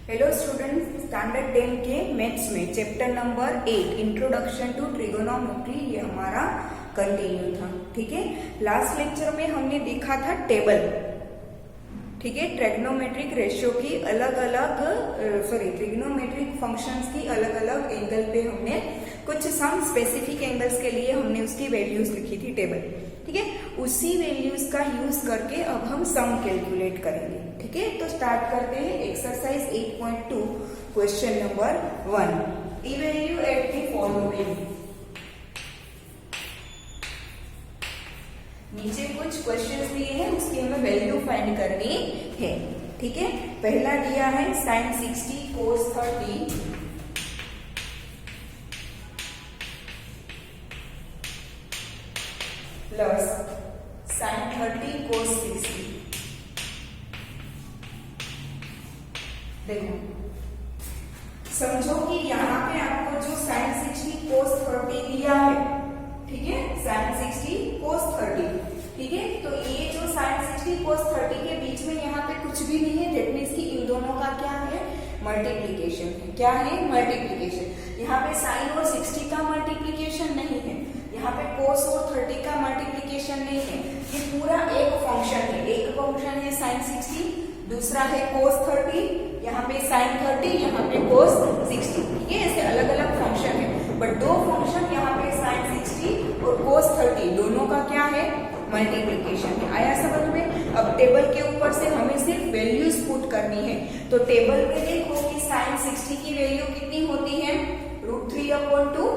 Hello students, standard 10 के maths में chapter number 8 introduction to trigonometry ये हमारा कंटिन्यू था। ठीक है, लास्ट लेक्चर में हमने देखा था टेबल। ठीक है, ट्रिग्नोमेट्रिक रेशियो की अलग अलग ट्रिग्नोमेट्रिक फंक्शंस की अलग अलग एंगल पे हमने कुछ सम स्पेसिफिक एंगल्स के लिए हमने उसकी वैल्यूज लिखी थी टेबल। ठीक है, उसी वैल्यूज का यूज करके अब हम सम कैलकुलेट करेंगे। ठीक है, तो स्टार्ट करते हैं exercise 8.2 question number 1। Evaluate the following. नीचे कुछ क्वेश्चंस दिए हैं, उसकी हमें वैल्यू फाइंड करनी है। ठीक है, पहला दिया है sin 60 cos 30 plus sin 30 cos 60। देखो, समझो कि यहाँ पे आपको जो sin 60 cos 30 दिया है, ठीक है, sin 60 cos 30, ठीक है, तो ये जो sin 60 cos 30 के बीच में यहाँ पे कुछ भी नहीं है, दैट मीन्स कि इन दोनों का क्या है, मल्टीप्लीकेशन है। क्या है? मल्टीप्लीकेशन। यहाँ पे sin और 60 का मल्टीप्लीकेशन नहीं है, यहाँ पे cos और 30 का मल्टीप्लीकेशन नहीं है, ये पूरा एक फंक्शन है। एक फंक्शन है sin 60, दूसरा है cos 30, यहाँ पे sin 30, यहाँ पे cos 60। ठीक है, ऐसे अलग अलग फंक्शन है, बट दो फंक्शन यहाँ पे sin 60 और cos 30 दोनों का क्या है, मल्टीप्लीकेशन है। आया समझ में? अब टेबल के ऊपर से हमें सिर्फ वैल्यूज पुट करनी है। तो टेबल में देखो कि sin 60 की वैल्यू कितनी होती है, √3/2।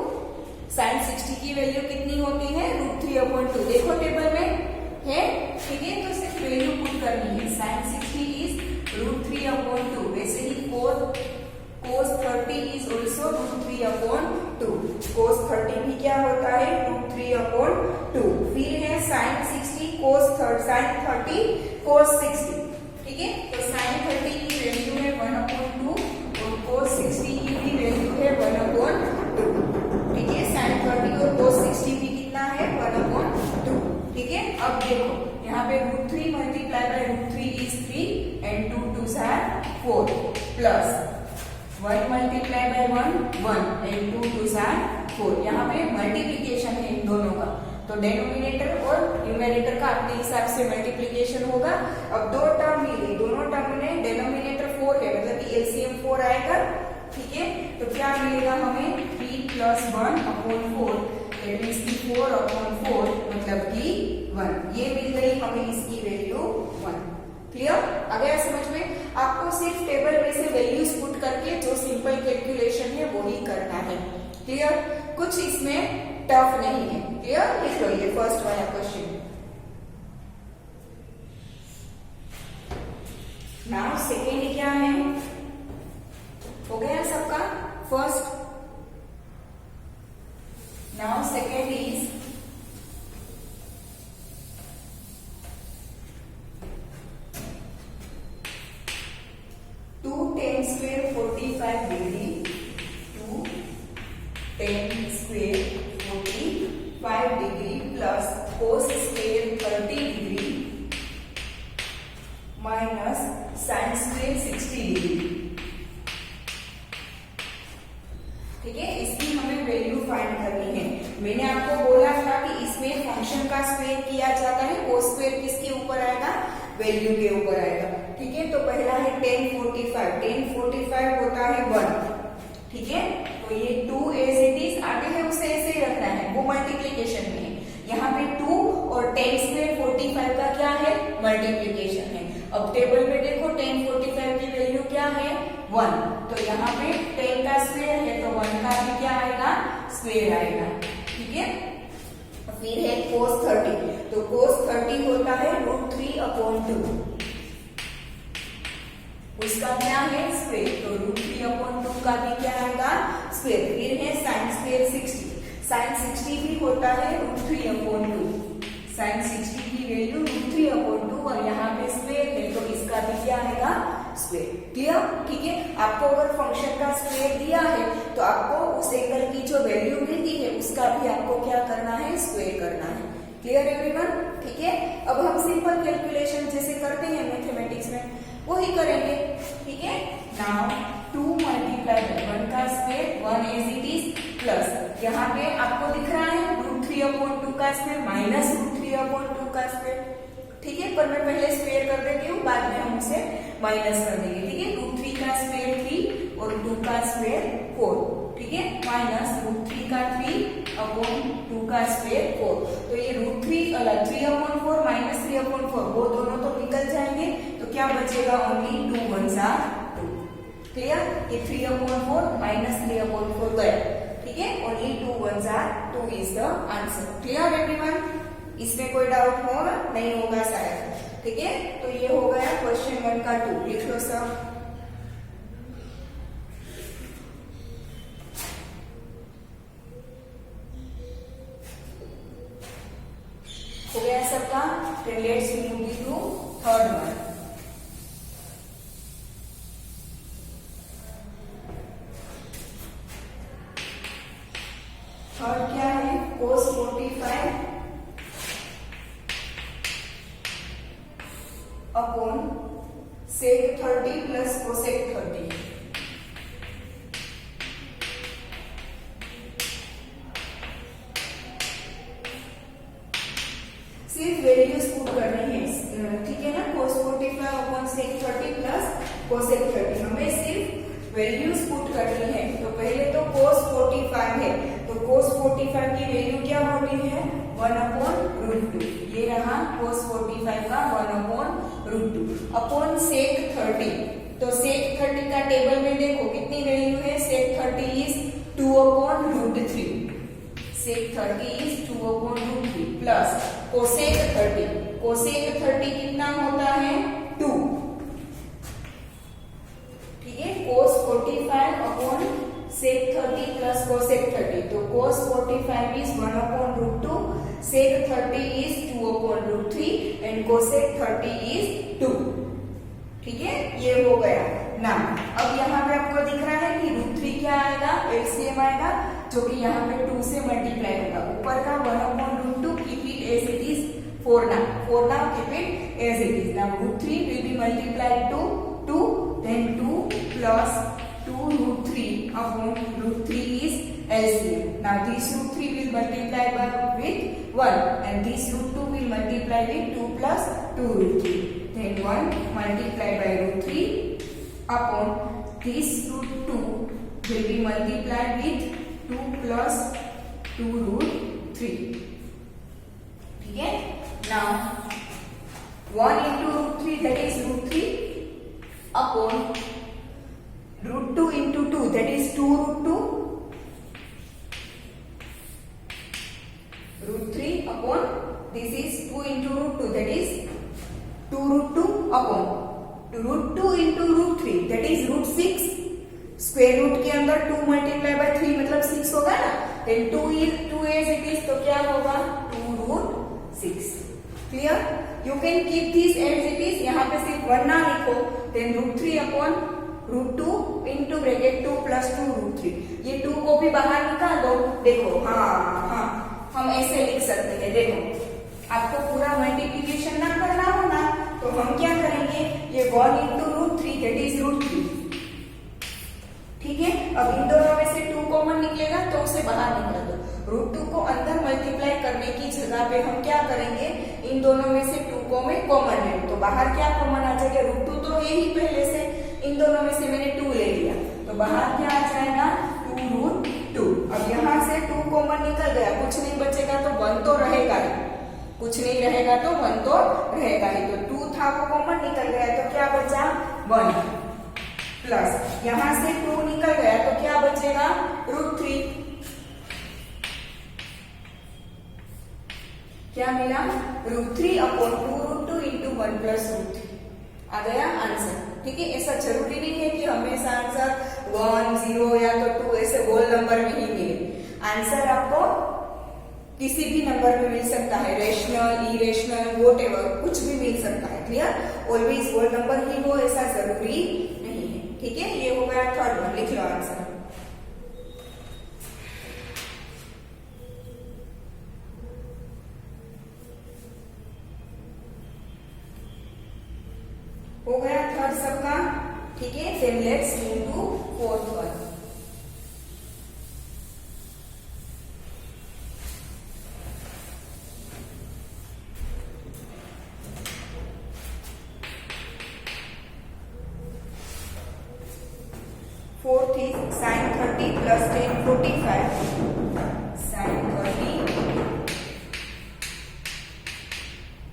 sin 60 की वैल्यू कितनी होती है, √3/2। देखो टेबल में है, ठीक है, तो सिर्फ वैल्यू पुट करनी है। sin 60 is √3/2। वैसे ही cos 30 इज ऑल्सो √3/2। cos 30 भी क्या होता है, √3/2। फिर है sin 60 cos 30 cos 60। ठीक है, तो sin 30 की वैल्यू है 1/2 और cos 60 की भी वैल्यू है 1/2। ठीक है, sin 30 और cos 60 भी कितना है, 1/2। ठीक है, अब देखो यहाँ पे √3 multiply by √3 is 3 and 2 2s are 4 plus 1 multiply by 1 and 2 2s are 4। यहाँ पे मल्टीप्लीकेशन है इन दोनों का, तो डेनोमिनेटर और न्यूमरेटर का अपने हिसाब से मल्टीप्लीकेशन होगा। अब दो टर्म मिली, दोनों टर्म में डेनोमिनेटर 4 है, मतलब कि एलसीएम 4 आएगा। ठीक है, तो क्या मिलेगा हमें, 3 + 1/4, दैट मींस कि 4/4 मतलब कि 1। ये मिल गई हमें इसकी वैल्यू 1। क्लियर? आ गया समझ में? आपको सिर्फ टेबल में से वैल्यूज पुट करके जो सिंपल कैलकुलेशन है वो ही करना है। क्लियर? कुछ इसमें टफ नहीं है। क्लियर? लिख लो ये फर्स्ट वाला क्वेश्चन। नाउ सेकेंड क्या है, हो गया सबका first. Now second is tan square 45 degree, 2 tan square 45 degree plus cos square 30 degree minus sin square 60 degree. ठीक है, इसकी हमें वैल्यू फाइंड करनी है। मैंने आपको बोला था कि इसमें फंक्शन का स्क्वायर किया जाता है, वो स्क्वायर किसके ऊपर आएगा, वैल्यू के ऊपर आएगा। ठीक है, तो पहला है tan 45, tan 45 होता है 1। ठीक है, तो ये 2 एज इट इज आगे है, उसे ऐसे ही रखना है, वो मल्टीप्लीकेशन में है। यहाँ पे 2 और tan स्क्वायर 45 का क्या है, मल्टीप्लीकेशन है। अब टेबल में देखो tan 45 की वैल्यू क्या है, 1, तो यहाँ पे tan का स्क्वायर है तो 1 का भी क्या आएगा, स्क्वायर आएगा। ठीक है, फिर है cos 30, तो cos 30 होता है √3/2, उसका क्या है, स्क्वायर, तो √3/2 का भी क्या आएगा, स्क्वायर। फिर है sin square 60, sin 60 भी होता है √3/2, sin 60 की वैल्यू √3/2 और यहाँ पे स्क्वायर है तो इसका भी क्या आएगा, स्क्वायर। क्लियर? ठीक है, आपको अगर फंक्शन का स्क्वायर दिया है तो आपको उस एंगल की जो वैल्यू मिलती है उसका भी आपको क्या करना है, स्क्वायर करना है। Clear everyone? ठीक है, अब हम सिंपल कैलकुलेशन जैसे करते हैं मैथमेटिक्स में वो ही करेंगे। ठीक है, now 1 as it is plus यहाँ पे आपको दिख रहा है √3/2 का स्क्वायर माइनस √3/2 का स्क्वायर, ठीक है। पर मैं पहले स्क्वायर कर देती हूँ, बाद में हम उसे माइनस कर देंगे, ठीक है। √3 का स्क्वायर 3 और 2 का स्क्वायर 4, ठीक है, माइनस √3 का 3/2 का स्क्वायर 4। तो ये √3/4 माइनस 3/4 वो दोनों तो निकल जाएंगे, तो क्या बचेगा, ओनली 2 1 2। क्लियर, ये 3/4 माइनस 3/4 गया, ठीक है। Only 2 1 2 is the answer. Clear everyone, इसमें कोई डाउट होगा नहीं होगा शायद, ठीक है। तो ये हो गया क्वेश्चन 1 का 2, लिख लो सब। हो गया सबका। Then let's move to third one. Third क्या है, cos 45 upon sec 30 plus cosec 30। सिर्फ वैल्यूज पुट करनी है, ठीक है ना। cos 45 upon sec 30 plus cosec 30, हमें सिर्फ वैल्यूज पुट करनी है। तो पहले तो cos 45 है, तो cos 45 की वैल्यू क्या होती है, 1/√2। ये रहा cos 45 का 1/√2 अपॉन sec 30। तो sec 30 का टेबल में देखो कितनी वैल्यू है, sec 30 is 2/√3। sec 30 is 2/√3 plus cosec 30। cosec 30 कितना होता है, 2, ठीक है। cos 45 upon sec 30 plus cosec 30। तो cos 45 is 1/√2, sec 30 is 2/√3 and cosec 30 is 2, ठीक है। ये हो गया ना। अब यहाँ पे आपको दिख रहा है कि √3 क्या आएगा, एलसीएम आएगा, जो कि यहाँ पे 2 से मल्टीप्लाई होगा। ऊपर का 1/√2 keep it as it is, 4 now keep it as it is। now √3 will be multiplied to 2, then 2 plus 2√3 upon √3 is LCM। now this √3 will multiply with 1 and this √2 will multiply with 2 plus 2√3, then 1 multiplied by √3 upon this √2 will be multiplied with 2 plus 2√3, ठीक है। now 1 into √3 that is √3 upon √2 into 2 that is 2√2, √3 upon this is 2 into √2 that is 2√2 upon √2 into √3 that is √6। Square root के अंदर 2 multiply by 3 मतलब 6 होगा ना, then 2 as it is, तो क्या होगा 2√6। Clear, you can keep this as it is, यहाँ पे सिर्फ 1 ना लिखो, then √3 upon √2 into bracket 2 plus 2√3। ये 2 को भी बाहर निकाल दो, देखो हाँ हम ऐसे लिख सकते हैं। देखो आपको पूरा मल्टीप्लीकेशन ना करना हो ना, तो हम क्या करेंगे, ये 1 इंटू √3 दैट इज √3, ठीक है। अब इन दोनों में से 2 कॉमन निकलेगा तो उसे बाहर निकाल दो। √2 को अंदर मल्टीप्लाई करने की जगह पे हम क्या करेंगे, इन दोनों में से 2 को मैं कॉमन ले लूं, तो बाहर क्या कॉमन आ जाएगा, √2 तो है ही पहले से, इन दोनों में से मैंने 2 ले लिया, तो बाहर क्या आ जाएगा 2√2। अब यहाँ से 2 कॉमन निकल गया, कुछ नहीं बचेगा तो 1 तो रहेगा ही, कुछ नहीं रहेगा तो 1 तो रहेगा ही। तो 2 था वो कॉमन निकल गया, तो क्या बचा 1 प्लस यहां से 2 निकल गया, तो क्या बचेगा √3। क्या मिला, √3 अपॉन 2√2 इंटू 1 प्लस √3 आ गया आंसर, ठीक है। ऐसा जरूरी नहीं है कि हमेशा आंसर 1 0 या तो 2 ऐसे होल नंबर में ही मिले। आंसर आपको किसी भी नंबर में मिल सकता है, रेशनल, इरेशनल, व्हाटएवर, कुछ भी मिल सकता है। क्लियर, ऑलवेज होल नंबर ही हो ऐसा जरूरी नहीं है, ठीक है। ये हो गया थर्ड वन, लिख लो आंसर। हो गया थर्ड सबका, ठीक है। Then let's move to fourth one. Is sin 30 plus tan 45, sin 30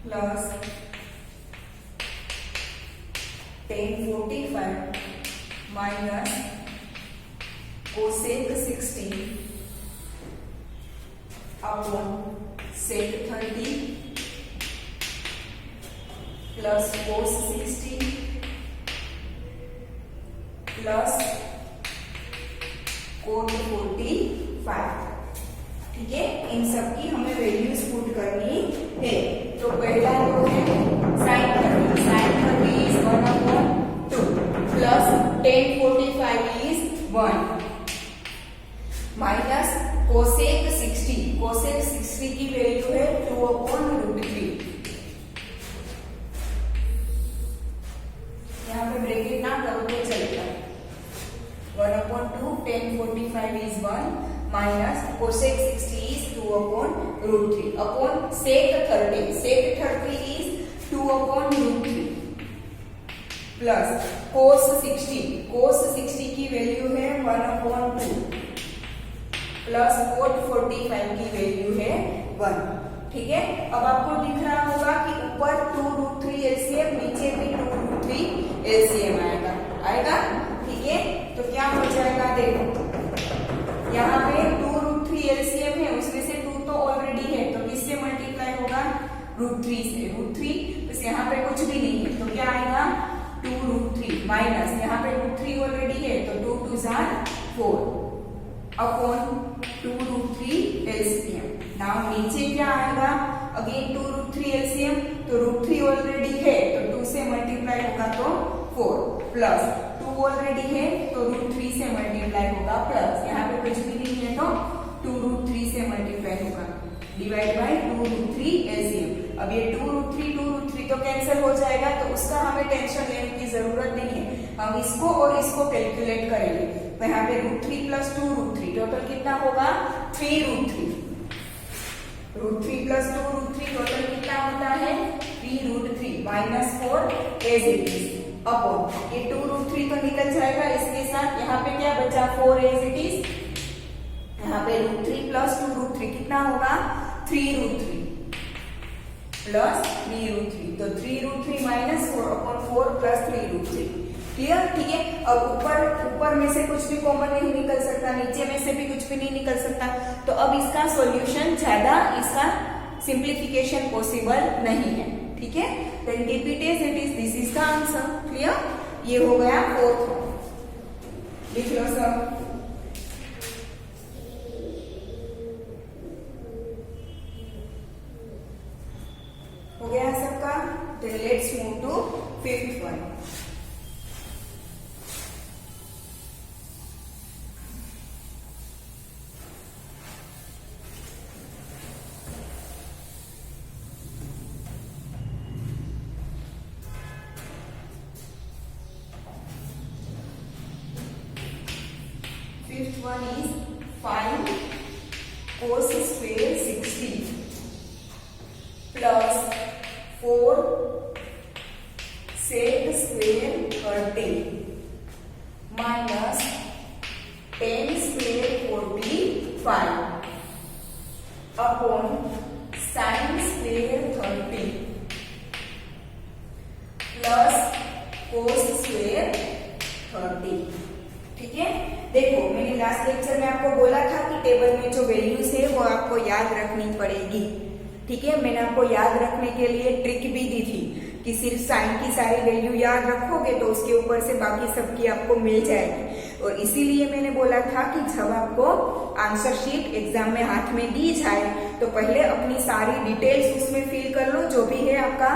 plus tan 45 minus cosec 60 upon sec 30 plus cos 60 plus cot 45। ठीक है, इन सब की हमें वैल्यूज पुट करनी है। तो पहला जो है sin 30 is 1/2 plus tan 45 is 1 minus cosec 60 की वैल्यू है 2/√3। यहाँ पे ब्रैकेट ना करो तो चलेगा। 1/2 tan 45 is 1 minus cosec 60 is 2/√3 upon sec 30 is 2/√3 plus cos 60 की वैल्यू है 1/2 प्लस cot 45 की वैल्यू है 1। ठीक है, अब आपको दिख रहा होगा कि ऊपर 2√3 LCM, नीचे भी 2√3 LCM आएगा। ठीक है, तो क्या हो जाएगा, देखो यहाँ पे 2√3 LCM है, उसमें से 2 तो ऑलरेडी है, तो किससे मल्टीप्लाई होगा, √3 से। √3 बस यहाँ पे कुछ भी नहीं है, तो क्या आएगा 2√3 माइनस यहाँ पे √3 ऑलरेडी है, तो 2 2 4 अपॉन 2√3 LCM। नाउ नीचे क्या आएगा, अगेन 2√3 LCM, तो √3 ऑलरेडी है, तो 2 से मल्टीप्लाई होगा तो 4 प्लस 2 ऑलरेडी है, तो √3 से मल्टीप्लाई होगा प्लस यहाँ पे कुछ भी नहीं है, तो 2√3 से मल्टीप्लाई होगा डिवाइड बाय 2√3 LCM। अब ये 2√3 तो कैंसिल हो जाएगा, तो उसका हमें टेंशन लेने की जरूरत नहीं है, हम इसको और इसको कैलकुलेट करेंगे। तो यहाँ पे √3 प्लस 2√3 टोटल कितना होगा 3√3 प्लस 2√3 टोटल कितना होता है 3√3 minus 4 as it is upon ये 2√3 तो निकल जाएगा इसके साथ, यहाँ पे क्या बचा 4 एज इट इज, यहाँ पे √3 प्लस 2√3 कितना होगा 3√3 प्लस 3√3, तो 3√3 माइनस 4 अपॉन 4 प्लस 3√3। क्लियर, ठीक है। अब ऊपर में से कुछ भी कॉमन नहीं निकल सकता, नीचे में से भी कुछ भी नहीं निकल सकता, तो अब इसका सॉल्यूशन ज्यादा, इसका सिंप्लीफिकेशन पॉसिबल नहीं है। ठीक है, then keep it as it is, this is the answer. Clear, ये हो गया 4th। लिख लो सब। हो गया सबका, then let's move to 5th one. Fifth one is find cos square 60 plus 4 sec square 30 minus tan square 45 upon sin square 30 plus cos square 30। ठीक है, देखो मैंने लास्ट लेक्चर में आपको बोला था कि टेबल में जो वैल्यूज है वो आपको याद रखनी पड़ेगी। ठीक है, मैंने आपको याद रखने के लिए ट्रिक भी दी थी कि सिर्फ साइन की सारी वैल्यू याद रखोगे तो उसके ऊपर से बाकी सबकी आपको मिल जाएगी। और इसीलिए मैंने बोला था कि जब आपको आंसर शीट एग्जाम में हाथ में दी जाए तो पहले अपनी सारी डिटेल्स उसमें फिल कर लो, जो भी है आपका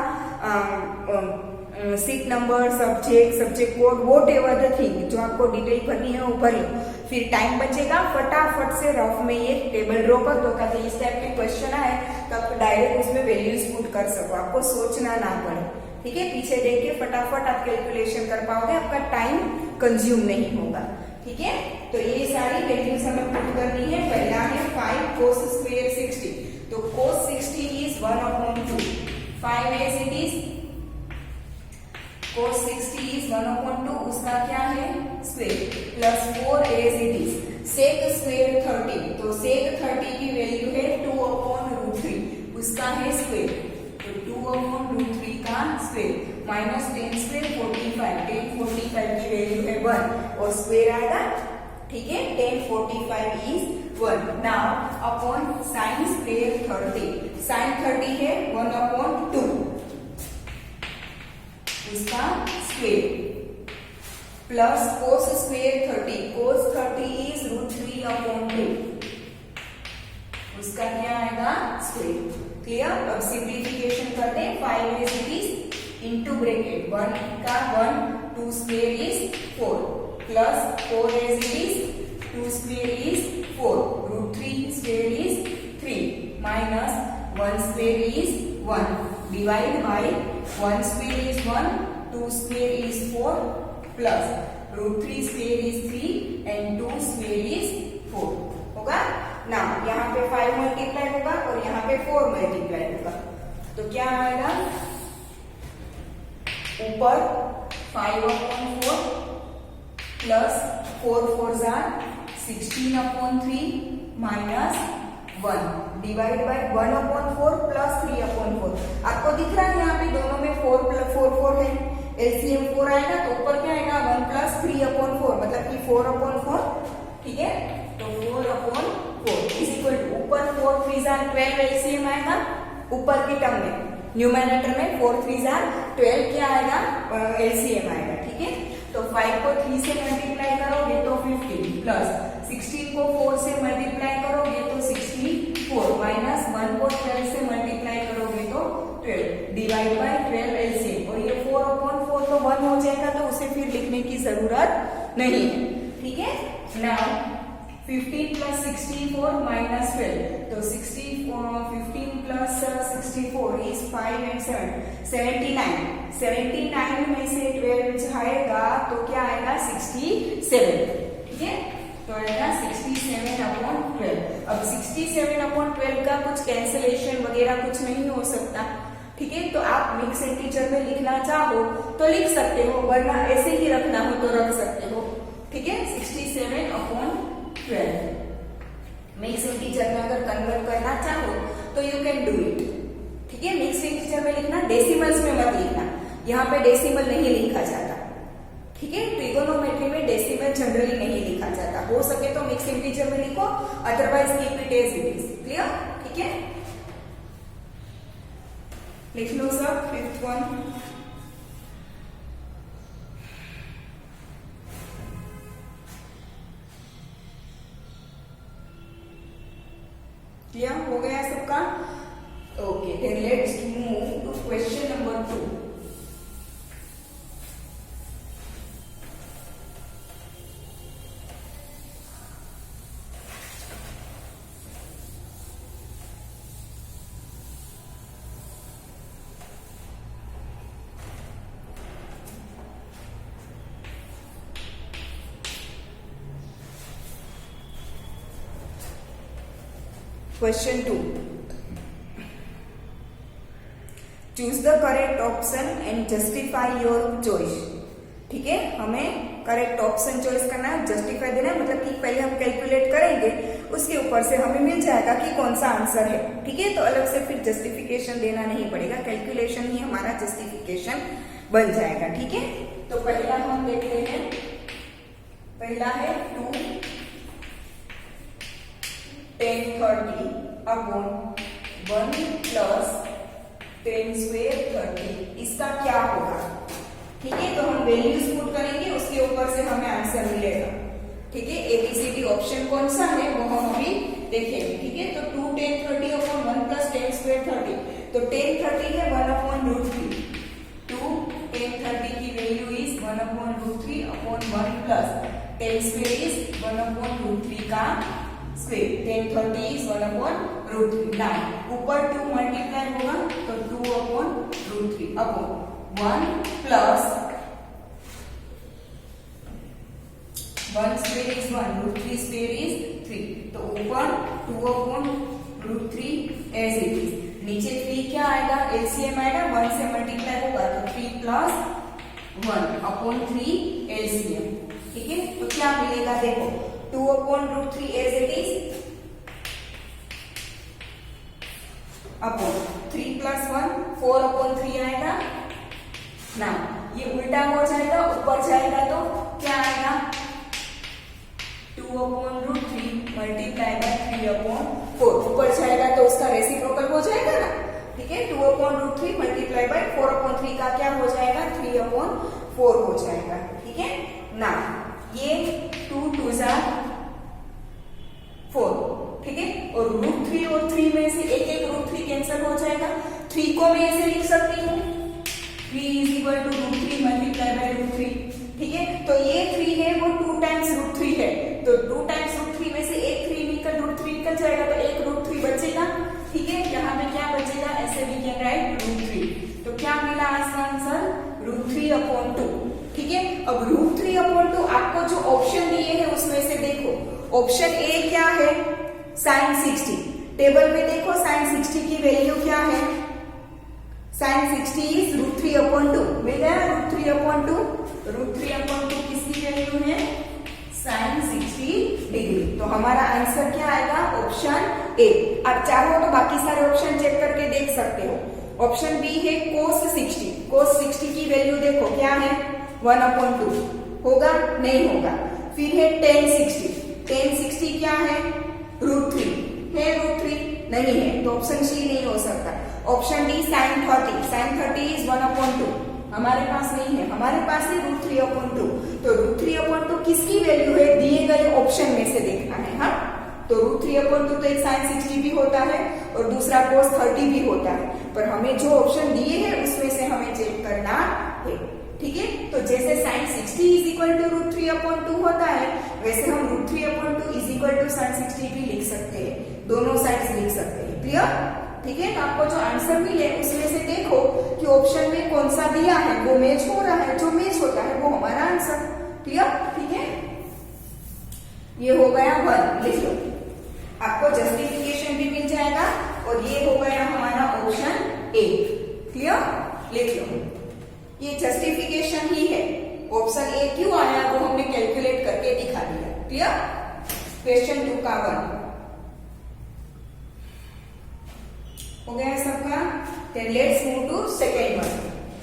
seat number, subject code, what ever the thing जो आपको डिटेल भरनी है वो भर लो। फिर टाइम बचेगा, फटाफट से रफ में ये टेबल ड्रॉ कर दो, ताकि इस टाइप के क्वेश्चन आए तो आप डायरेक्ट उसमें वैल्यूज पुट कर सको, आपको सोचना ना पड़े। ठीक है, पीछे देख के फटाफट आप कैलकुलेशन कर पाओगे, आपका टाइम कंज्यूम नहीं होगा। ठीक है, तो ये सारी वैल्यूज हमें पुट करनी है। पहला है 5 cos square 60, तो cos 60 is 1/2, 5 as it is, cos 60 is 1/2, उसका क्या है square, plus 4 as it is. Sec square 30, तो सेक 30 की वैल्यू है 2/√3, उसका है स्क्वेयर, तो 2/√3 का स्क्वेयर माइनस 10 स्क्वेयर 45, 10 45 की वैल्यू है 1 और स्क्वेयर आएगा, ठीक है। 10 45 is 1। Now upon sine square 30, sine 30 है 1/2, उसका square plus cos square 30, cos 30 is √3/2, उसका क्या आएगा स्क्वेयर। क्लियर। अब सिंप्लीफिकेशन करते हैं। 5 as it is into bracket 1 का 1, 2 square is 4 plus 4 as it is 2 square is 4, √3 square is 3 minus 1 square is 1 divide by 1 square is 1, 2 square is 4 plus √3 square is 3 and 2 square is 4 होगा ना। यहाँ पे 5 multiply होगा और यहाँ पे 4 multiply होगा, तो क्या आएगा ऊपर 5/4 plus 4 4 16/3 minus 1 divide bye 1/4 plus 3/4। आपको दिख रहा है यहाँ पे दोनों में 4 है, एलसीएम 4 आएगा तो ऊपर क्या आएगा 1 प्लस 3/4, मतलब कि 4/4, ठीक है। तो 4/4 इज इक्वल टू ऊपर 4 3 12 एलसीएम आएगा ऊपर की टर्म में, न्यूमरेटर में 4 3 12 क्या आएगा एलसीएम आएगा, ठीक है। तो 5 को 3 से मल्टीप्लाई करोगे तो 15 प्लस 16 को 4 से मल्टीप्लाई करोगे तो 64 माइनस 1 को 12 से मल्टीप्लाई करोगे तो 12 डिवाइड बाय 12 एलसीएम, और ये 4/4 तो 1 हो जाएगा तो उसे फिर लिखने की जरूरत नहीं है, ठीक है। नाउ 15 प्लस 64 माइनस 12, तो 15 प्लस 64 इज 5 एंड 7 79, 79 में से 12 जाएगा तो क्या आएगा 67, ठीक है। तो आएगा 67/12। अब 67/12 का कुछ कैंसिलेशन वगैरह कुछ नहीं हो सकता, ठीक है। तो आप मिक्स इंटीजर में लिखना चाहो तो लिख सकते हो, वरना ऐसे ही रखना हो तो रख सकते हो, ठीक है। 67/12 मिक्स इंटीजर में अगर कन्वर्ट करना चाहो तो यू कैन डू इट, ठीक है। मिक्स इंटीजर में लिखना, डेसिमल्स में मत लिखना, यहाँ पे डेसिमल नहीं लिखा जाता, ठीक है। ट्रिगोनोमेट्री में डेसिमल जनरली नहीं लिखा जाता, हो सके तो मिक्स इंटीजर में लिखो, otherwise keep it as it is. Clear, ठीक है। लिख लो सब 5th वन। क्लियर हो गया सबका? Okay, then let's move to question number 2। Question 2. Choose the correct option and justify your choice. ठीक है, हमें करेक्ट ऑप्शन चॉइस करना है, जस्टिफाई देना है, मतलब कि पहले हम कैलकुलेट करेंगे, उसके ऊपर से हमें मिल जाएगा कि कौन सा आंसर है, ठीक है। तो अलग से फिर जस्टिफिकेशन देना नहीं पड़ेगा, कैलकुलेशन ही हमारा जस्टिफिकेशन बन जाएगा, ठीक है। तो पहला हम देखते हैं, पहला है 2 10 30 अपॉन 1 प्लस 10 स्क्वायर 30, इसका क्या होगा, ठीक है। तो हम वैल्यूज पुट करेंगे, उसके ऊपर से हमें आंसर मिलेगा, ठीक है। एबीसीडी ऑप्शन कौन सा है वो हम अभी देखेंगे, ठीक है। तो 2 10 30 अपॉन 1 प्लस 10 स्क्वायर 30, तो 10 30 है 1/√3, 2 10 30 की value is 1/√3 upon 1 plus 10 square is 1/√3 का स्क्वेयर, 10 30 इज 1/√3। नाउ ऊपर 2 मल्टीप्लाई होगा तो 2/√3 upon 1 plus 1 square is 1, √3 square is 3, तो ऊपर 2/√3 एज इट इज, नीचे 3 क्या आएगा एलसीएम आएगा, 1 से मल्टीप्लाई होगा तो 3 प्लस 1 अपॉन 3 एलसीएम, ठीक है। तो क्या मिलेगा 2/√3 एज इट इज अपॉन 3 + 1 4/3 आएगा ना। ये उल्टा हो जाएगा, ऊपर जाएगा तो क्या आएगा 2/√3 मल्टीप्लाई बाय 3/4। ऊपर जाएगा तो उसका रेसिप्रोकल हो जाएगा ना, ठीक है। 2/√3 मल्टीप्लाई बाय 4/3 का क्या हो जाएगा 3/4 हो जाएगा, ठीक है ना। ये 2 2 4, ठीक है। और √3 और 3 में से एक √3 कैंसिल हो जाएगा। 3 को मैं ऐसे लिख सकती हूँ 3 = √3 मल्टीप्लाई बाय √3, ठीक है। तो ये 3 है वो 2 टाइम्स √3 है, तो 2 टाइम्स √3 में से एक √3 निकल जाएगा, तो एक √3 बचेगा, ठीक है। यहाँ पे क्या बचेगा, ऐसे वी कैन राइट √3। तो क्या मिला इसका आंसर √3/2, ठीक है। अब √3/2 आपको जो ऑप्शन दिए हैं उसमें से देखो, ऑप्शन ए क्या है sin 60। टेबल में देखो sin 60 की वैल्यू क्या है, sin 60 इज √3/2। मिल गया √3/2। √3/2 किसकी वैल्यू है sin 60 डिग्री। तो हमारा आंसर क्या आएगा ऑप्शन ए। आप चाहो तो बाकी सारे ऑप्शन चेक करके देख सकते हो। ऑप्शन बी है cos 60। cos 60 की वैल्यू देखो क्या है 1/2, होगा नहीं होगा। फिर है tan 60। tan 60 क्या है √3 है, √3 नहीं है, तो ऑप्शन सी नहीं हो सकता। Option D sin 30। sin 30 is 1/2, हमारे पास नहीं है, हमारे पास है √3/2। तो √3/2 किसकी वैल्यू है दिए गए ऑप्शन में से देखना है। हाँ, तो √3/2 तो एक sin 60 भी होता है और दूसरा cos 30 भी होता है, पर हमें जो ऑप्शन दिए हैं उसमें से हमें चेक करना है, ठीक है। तो जैसे sin 60 = √3/2 होता है, वैसे हम √3/2 = sin 60 भी लिख सकते हैं, दोनों साइड्स लिख सकते हैं। क्लियर, ठीक है। तो आपको जो आंसर मिले उसमें से देखो कि ऑप्शन में कौन सा दिया है वो मैच हो रहा है, जो मैच होता है वो हमारा आंसर। क्लियर, ठीक है। ये हो गया 1, लिख लो। आपको जस्टिफिकेशन भी मिल जाएगा और ये हो गया हमारा ऑप्शन ए। क्लियर, लिख लो। ये जस्टिफिकेशन ही है। ऑप्शन ए क्यों आया वो हमने कैलकुलेट करके दिखा दिया। क्लियर, क्वेश्चन 2 का 1 हो गया सबका। Then let's move to second one.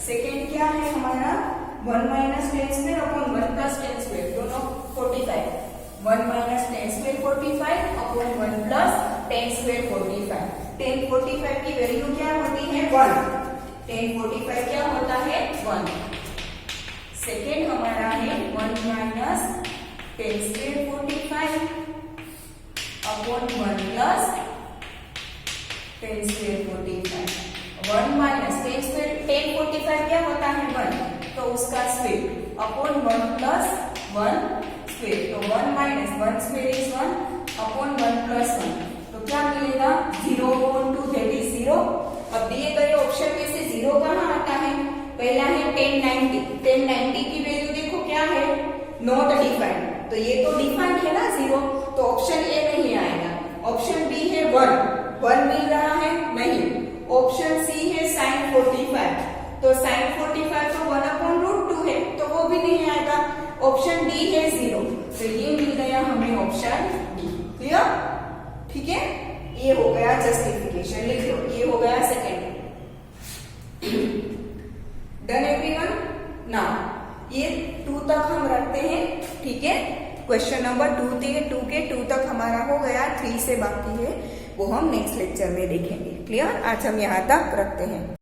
Second क्या है हमारा 1 - tan² अपॉन 1 + tan², दोनों 45। 1 - tan² 45 अपॉन 1 + tan² 45। tan 45 की वैल्यू क्या होती है 1। tan 45 क्या होता है 1। सेकेंड हमारा है 1 - tan² 45 अपॉन 1 + tan² 45। 1 - tan 45 क्या होता है 1, तो उसका स्क्वायर अपॉन 1 + 1 स्क्वायर। तो 1 - 1 स्क्वायर इज 1 अपॉन 1 + 1। तो क्या मिलेगा 0/2, दैट इज 0। अब दिए गए ऑप्शन में से 0 कहाँ आता है, पहला है tan 90। tan 90 की वैल्यू देखो क्या है नॉट डिफाइंड, तो ये तो डिफाइंड है ना 0, तो ऑप्शन ए नहीं आएगा। ऑप्शन बी है 1 मिल रहा है नहीं। ऑप्शन सी है sin 45, तो sin 45 तो 1/√2 है, तो वो भी नहीं आएगा। ऑप्शन डी है 0, तो ये मिल गया हमें ऑप्शन डी। क्लियर, ठीक है। ये हो गया जस्टिफिकेशन, लिख लो। ये हो गया सेकेंड। Done everyone. नाउ ये 2 तक हम रखते हैं, ठीक है। क्वेश्चन नंबर 2 के 2 तक हमारा हो गया, 3 से बाकी है, वो हम नेक्स्ट लेक्चर में देखेंगे। क्लियर, आज हम यहाँ तक रखते हैं।